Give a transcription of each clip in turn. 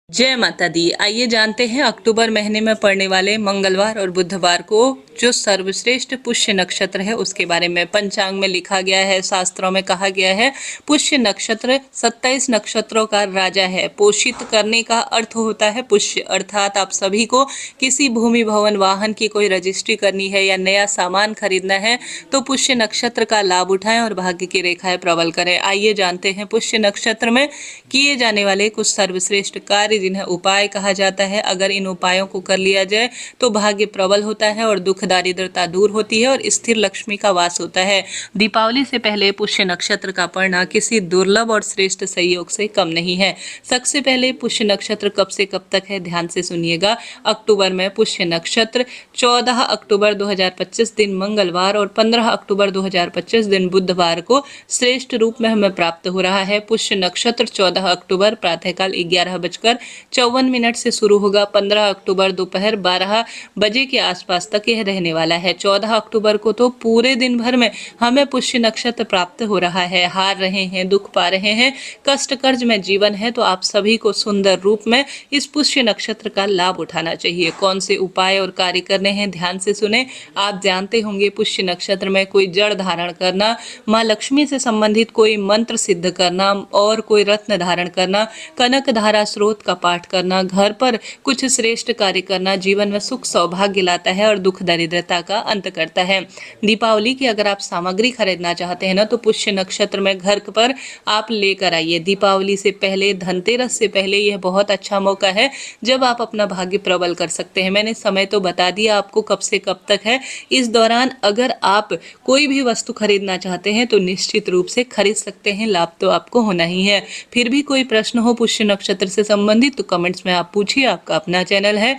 जय माता दी। आइए जानते हैं अक्टूबर महीने में पड़ने वाले मंगलवार और बुधवार को जो सर्वश्रेष्ठ पुष्य नक्षत्र है उसके बारे में। पंचांग में लिखा गया है, शास्त्रों में कहा गया है, पुष्य नक्षत्र 27 नक्षत्रों का राजा है। पोषित करने का अर्थ होता है पुष्य, अर्थात आप सभी को किसी भूमि भवन वाहन की कोई रजिस्ट्री करनी है या नया सामान खरीदना है तो पुष्य नक्षत्र का लाभ उठाएं और भाग्य की रेखाएं प्रबल करें। आइए जानते हैं पुष्य नक्षत्र में किए जाने वाले कुछ सर्वश्रेष्ठ कार्य जिन्हें उपाय कहा जाता है। अगर इन उपायों को कर लिया जाए तो भाग्य प्रबल होता है और दुख दारिद्रता दूर होती है और स्थिर लक्ष्मी का वास होता है। दीपावली से पहले पुष्य नक्षत्र का पड़ना किसी दुर्लभ और श्रेष्ठ संयोग से कम नहीं है। सबसे पहले पुष्य नक्षत्र कब से कब तक है, ध्यान से सुनिएगा। अक्टूबर में पुष्य नक्षत्र 14 अक्टूबर 2025 दिन मंगलवार और 15 अक्टूबर 2025 दिन बुधवार को श्रेष्ठ रूप में हमें प्राप्त हो रहा है। पुष्य नक्षत्र 14 अक्टूबर प्रातःकाल 11:54 से शुरू होगा। 15 अक्टूबर दोपहर 12 बजे के आसपास तक यह रहने वाला है। 14 अक्टूबर को तो पूरे दिन भर में हमें पुष्य नक्षत्र प्राप्त हो रहा है। हार रहे हैं, दुख पा रहे हैं, कष्ट कर्ज में जीवन है तो आप सभी को सुंदर रूप में इस पुष्य नक्षत्र का लाभ उठाना चाहिए। कौन से उपाय और कार्य करने हैं, ध्यान से सुने। आप जानते होंगे पुष्य नक्षत्र में कोई जड़ धारण करना, माँ लक्ष्मी से संबंधित कोई मंत्र सिद्ध करना और कोई रत्न धारण करना, कनक धारा स्रोत का पाठ करना, घर पर कुछ श्रेष्ठ कार्य करना जीवन में सुख सौभाग्य लाता है और दुख दरिद्रता का अंत करता है। दीपावली की अगर आप सामग्री खरीदना चाहते हैं ना तो पुष्य नक्षत्र में घर पर आप लेकर आइए। दीपावली से पहले, धनतेरस से पहले यह बहुत अच्छा मौका है जब आप अपना भाग्य प्रबल कर सकते हैं। मैंने समय तो बता दिया आपको कब से कब तक है। इस दौरान अगर आप कोई भी वस्तु खरीदना चाहते हैं तो निश्चित रूप से खरीद सकते हैं, लाभ तो आपको होना ही है। फिर भी कोई प्रश्न हो पुष्य नक्षत्र से संबंधित तो कमेंट्स में आप पूछिए। आपका अपना चैनल है,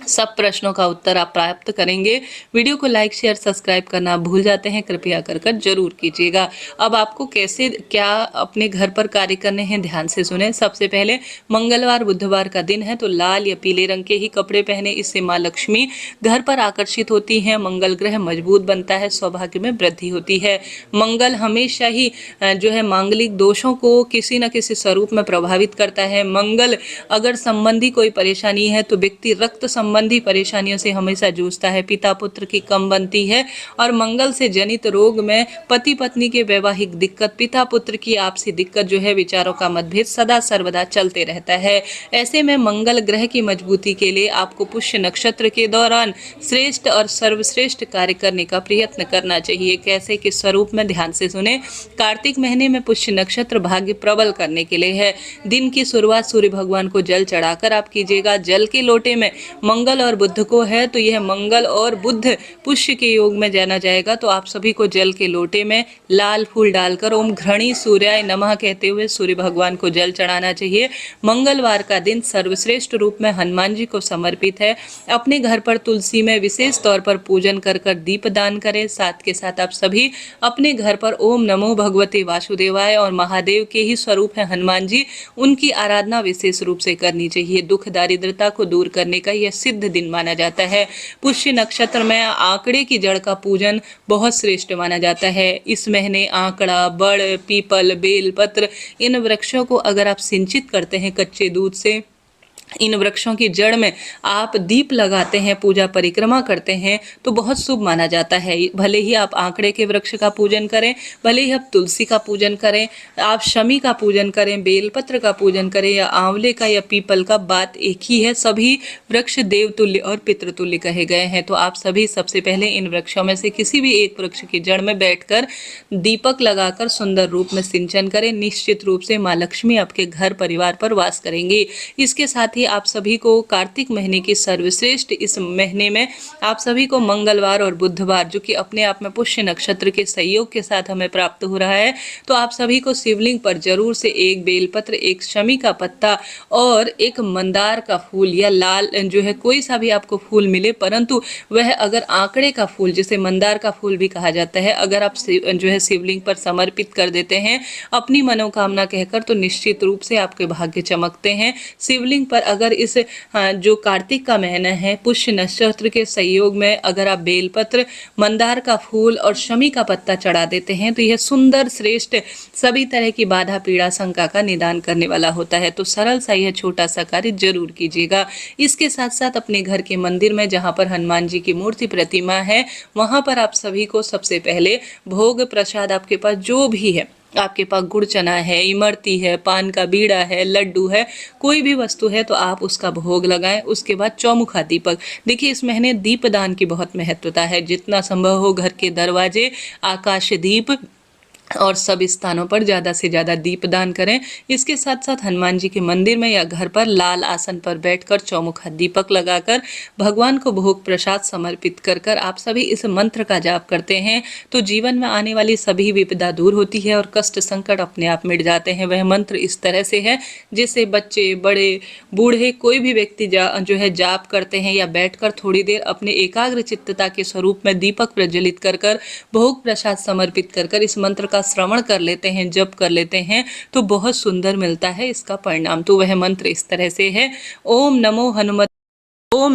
सब प्रश्नों का उत्तर आप प्राप्त करेंगे। वीडियो को लाइक शेयर सब्सक्राइब करना भूल जाते हैं, कृपया कर जरूर कीजिएगा। अब आपको कैसे क्या अपने घर पर कार्य करने हैं, ध्यान से सुने। सबसे पहले मंगलवार बुधवार का दिन है तो लाल या पीले रंग के ही कपड़े पहने, इससे माँ लक्ष्मी घर पर आकर्षित होती हैं। मंगल ग्रह मजबूत बनता है, सौभाग्य में वृद्धि होती है। मंगल हमेशा ही जो है मांगलिक दोषों को किसी न किसी स्वरूप में प्रभावित करता है। मंगल अगर संबंधी कोई परेशानी है तो व्यक्ति रक्त संबंधी परेशानियों से हमेशा जूझता है, पिता पुत्र की कम बनती है और मंगल से जनित रोग में पति पत्नी के वैवाहिक दिक्कत, पिता पुत्र की आपसी दिक्कत जो है, विचारों का मतभेद सदा सर्वदा चलते रहता है। ऐसे में मंगल ग्रह की मजबूती के लिए आपको पुष्य नक्षत्र के दौरान श्रेष्ठ और सर्वश्रेष्ठ कार्य करने का प्रयत्न करना चाहिए। कैसे, किस स्वरूप में, ध्यान से सुने। कार्तिक महीने में पुष्य नक्षत्र भाग्य प्रबल करने के लिए है। दिन की शुरुआत सूर्य भगवान को जल चढ़ाकर आप कीजिएगा। जल के लोटे में मंगल और बुध को है तो यह मंगल और बुध पुष्य के योग में जाना जाएगा। तो आप सभी को जल के लोटे में लाल फूल डालकर ओम घृणी सूर्याय नमः कहते हुए सूर्य भगवान को जल चढ़ाना चाहिए। मंगलवार का दिन सर्वश्रेष्ठ रूप में हनुमान जी को समर्पित है। अपने घर पर तुलसी में विशेष तौर पर पूजन कर दीप दान करें। साथ के साथ आप सभी अपने घर पर ओम नमो भगवते वासुदेवाय और महादेव के ही स्वरूप है हनुमान जी, उनकी आराधना विशेष रूप से करनी चाहिए। दुख दारिद्रता को दूर करने का यह सिद्ध दिन माना जाता है। पुष्य नक्षत्र में आंकड़े की जड़ का पूजन बहुत श्रेष्ठ माना जाता है। इस महीने आंकड़ा, बड़, पीपल, बेल पत्र इन वृक्षों को अगर आप सिंचित करते हैं कच्चे दूध से, इन वृक्षों की जड़ में आप दीप लगाते हैं, पूजा परिक्रमा करते हैं तो बहुत शुभ माना जाता है। भले ही आप आंकड़े के वृक्ष का पूजन करें, भले ही आप तुलसी का पूजन करें, आप शमी का पूजन करें, बेलपत्र का पूजन करें या आंवले का या पीपल का, बात एक ही है। सभी वृक्ष देवतुल्य और पितृतुल्य कहे गए हैं। तो आप सभी सबसे पहले इन वृक्षों में से किसी भी एक वृक्ष की जड़ में बैठकर दीपक लगाकर सुंदर रूप में सिंचन करें। निश्चित रूप से माँ लक्ष्मी आपके घर परिवार पर वास करेंगी। इसके साथ आप सभी को कार्तिक महीने की सर्वश्रेष्ठ इस महीने में आप सभी को मंगलवार और बुधवार जो कि अपने आप में पुष्य नक्षत्र के सहयोग के साथ हमें प्राप्त हो रहा है, तो आप सभी को शिवलिंग पर जरूर से एक बेलपत्र, एक शमी का पत्ता और एक मंदार का फूल या लाल जो है कोई सा भी आपको फूल मिले, परंतु वह अगर आंकड़े का फूल जिसे मंदार का फूल भी कहा जाता है, अगर आप जो है शिवलिंग पर समर्पित कर देते हैं अपनी मनोकामना कहकर तो निश्चित रूप से आपके भाग्य चमकते हैं। शिवलिंग पर अगर इस जो कार्तिक का महीना है पुष्य नक्षत्र के संयोग में अगर आप बेलपत्र, मंदार का फूल और शमी का पत्ता चढ़ा देते हैं तो यह सुंदर, श्रेष्ठ, सभी तरह की बाधा, पीड़ा, शंका का निदान करने वाला होता है। तो सरल सा यह छोटा सा कार्य जरूर कीजिएगा। इसके साथ साथ अपने घर के मंदिर में जहाँ पर हनुमान जी की मूर्ति, प्रतिमा है, वहाँ पर आप सभी को सबसे पहले भोग प्रसाद आपके पास जो भी है, आपके पास गुड़ चना है, इमरती है, पान का बीड़ा है, लड्डू है, कोई भी वस्तु है तो आप उसका भोग लगाएं। उसके बाद चौमुखा दीपक, देखिए इस महीने दीपदान की बहुत महत्वता है। जितना संभव हो घर के दरवाजे, आकाश दीप और सब स्थानों पर ज़्यादा से ज़्यादा दीपदान करें। इसके साथ साथ हनुमान जी के मंदिर में या घर पर लाल आसन पर बैठकर चौमुखा दीपक लगाकर भगवान को भोग प्रसाद समर्पित कर कर आप सभी इस मंत्र का जाप करते हैं तो जीवन में आने वाली सभी विपदा दूर होती है और कष्ट संकट अपने आप मिट जाते हैं। वह मंत्र इस तरह से है जिससे बच्चे, बड़े, बूढ़े, कोई भी व्यक्ति जो है जाप करते हैं या बैठकर थोड़ी देर अपने एकाग्र चित्तता के स्वरूप में दीपक प्रज्वलित कर कर भोग प्रसाद समर्पित कर कर इस मंत्र का श्रवण कर लेते हैं, जप कर लेते हैं तो बहुत सुंदर मिलता है इसका परिणाम। तो वह मंत्र इस तरह से है, ओम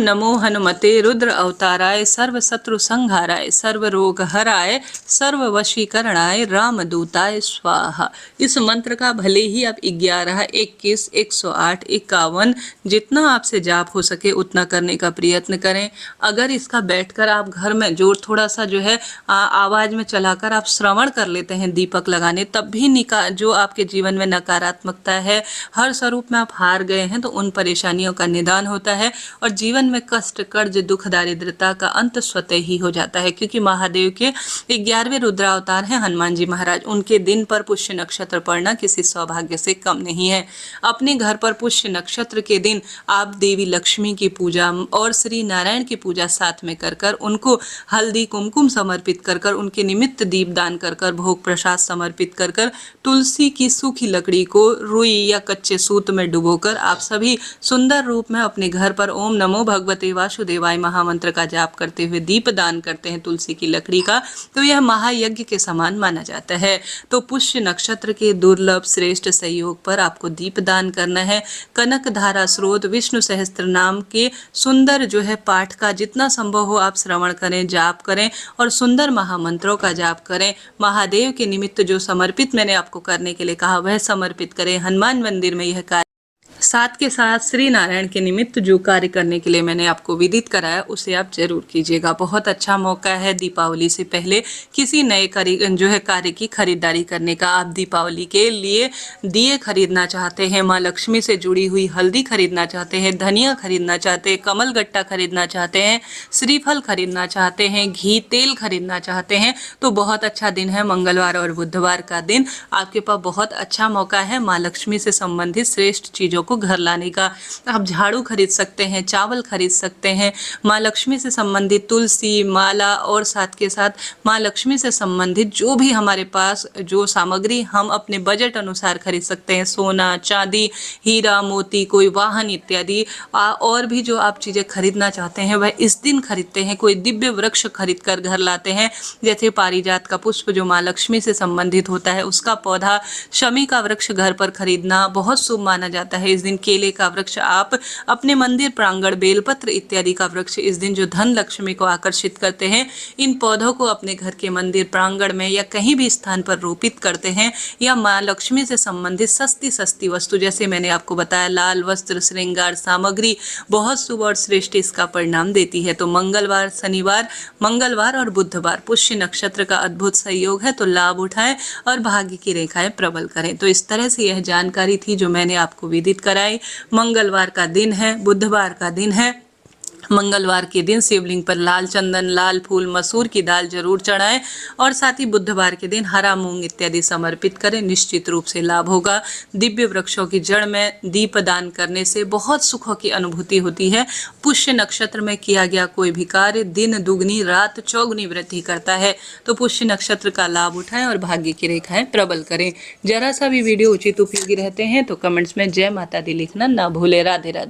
नमो हनुमते रुद्र अवताराय, सर्व शत्रु संहाराय, सर्व रोग हराय, सर्व वशीकरणाय, रामदूताय स्वाहा। इस मंत्र का भले ही आप 11, 21, 108, 51 जितना आपसे जाप हो सके उतना करने का प्रयत्न करें। अगर इसका बैठकर आप घर में जोर थोड़ा सा जो है आवाज में चलाकर आप श्रवण कर लेते हैं दीपक लगाने, तब भी जो आपके जीवन में नकारात्मकता है, हर स्वरूप में आप हार गए हैं तो उन परेशानियों का निदान होता है और जीवन में कष्ट, कर्ज, दुख, दारिद्रता का अंत स्वतः ही हो जाता है। क्योंकि महादेव के 11वें रुद्रावतार हैं हनुमान जी महाराज, उनके दिन पर पुष्य नक्षत्र पड़ना किसी सौभाग्य से कम नहीं है। अपने घर पर पुष्य नक्षत्र के दिन आप देवी लक्ष्मी की पूजा और श्री नारायण की पूजा साथ में कर कर उनको हल्दी कुमकुम समर्पित कर कर उनके निमित्त दीपदान कर कर भोग प्रसाद समर्पित कर कर तुलसी की सूखी लकड़ी को रुई या कच्चे सूत में डुबोकर आप सभी सुंदर रूप में अपने घर पर ओम नमो भगवते वासुदेवाय महामंत्र का जाप करते हुए दीप दान करते हैं तुलसी की लकड़ी का, तो यह महायज्ञ के समान माना जाता है। तो पुष्य नक्षत्र के दुर्लभ श्रेष्ठ संयोग पर आपको दीप दान करना है। कनक धारा स्रोत, विष्णु सहस्त्र नाम के सुंदर जो है पाठ का जितना संभव हो आप श्रवण करें, जाप करें और सुंदर महामंत्रों का जाप करें। महादेव के निमित्त जो समर्पित मैंने आपको करने के लिए कहा वह समर्पित करें। हनुमान मंदिर में यह कार्य साथ के साथ श्री नारायण के निमित्त जो कार्य करने के लिए मैंने आपको विदित कराया उसे आप जरूर कीजिएगा। बहुत अच्छा मौका है दीपावली से पहले किसी नए कार्य की खरीदारी करने का। आप दीपावली के लिए दिए खरीदना चाहते हैं, माँ लक्ष्मी से जुड़ी हुई हल्दी खरीदना चाहते हैं, धनिया खरीदना चाहते हैं, कमल गट्टा खरीदना चाहते हैं, श्रीफल खरीदना चाहते हैं, घी तेल खरीदना चाहते हैं तो बहुत अच्छा दिन है। मंगलवार और बुधवार का दिन आपके पास बहुत अच्छा मौका है माँ लक्ष्मी से संबंधित श्रेष्ठ चीजों को घर लाने का। आप झाड़ू खरीद सकते हैं, चावल खरीद सकते हैं, माँ लक्ष्मी से संबंधित तुलसी माला और साथ के साथ माँ लक्ष्मी से संबंधित जो भी हमारे पास जो सामग्री हम अपने बजट अनुसार खरीद सकते हैं, सोना चांदी, हीरा मोती, कोई वाहन इत्यादि और भी जो आप चीजें खरीदना चाहते हैं वह इस दिन खरीदते हैं। कोई दिव्य वृक्ष खरीद कर घर लाते हैं, जैसे पारिजात का पुष्प जो माँ लक्ष्मी से संबंधित होता है उसका पौधा, शमी का वृक्ष घर पर खरीदना बहुत शुभ माना जाता है। इस दिन केले का वृक्ष आप अपने मंदिर प्रांगण, बेलपत्र इत्यादि का वृक्ष इस दिन जो धन लक्ष्मी को आकर्षित करते हैं, इन पौधों को अपने घर के मंदिर प्रांगण में या कहीं भी स्थान पर रोपित करते हैं। या माँ लक्ष्मी से संबंधित सस्ती वस्तु जैसे मैंने आपको बताया लाल वस्त्र, श्रृंगार सामग्री बहुत शुभ और श्रेष्ठ इसका परिणाम देती है। तो मंगलवार, शनिवार, मंगलवार और बुधवार पुष्य नक्षत्र का अद्भुत संयोग है, तो लाभ उठाएं और भाग्य की रेखाएं प्रबल करें। तो इस तरह से यह जानकारी थी जो मैंने आपको विदित कराई। मंगलवार का दिन है, बुधवार का दिन है। मंगलवार के दिन शिवलिंग पर लाल चंदन, लाल फूल, मसूर की दाल जरूर चढ़ाएं और साथ ही बुधवार के दिन हरा मूंग इत्यादि समर्पित करें, निश्चित रूप से लाभ होगा। दिव्य वृक्षों की जड़ में दीप दान करने से बहुत सुखों की अनुभूति होती है। पुष्य नक्षत्र में किया गया कोई भी कार्य दिन दुगनी रात चौगुनी वृद्धि करता है। तो पुष्य नक्षत्र का लाभ उठाएं और भाग्य की रेखाएं प्रबल करें। जरा सा भी वीडियो उचित उपयोगी रहते हैं तो कमेंट्स में जय माता दी लिखना ना भूले। राधे राधे।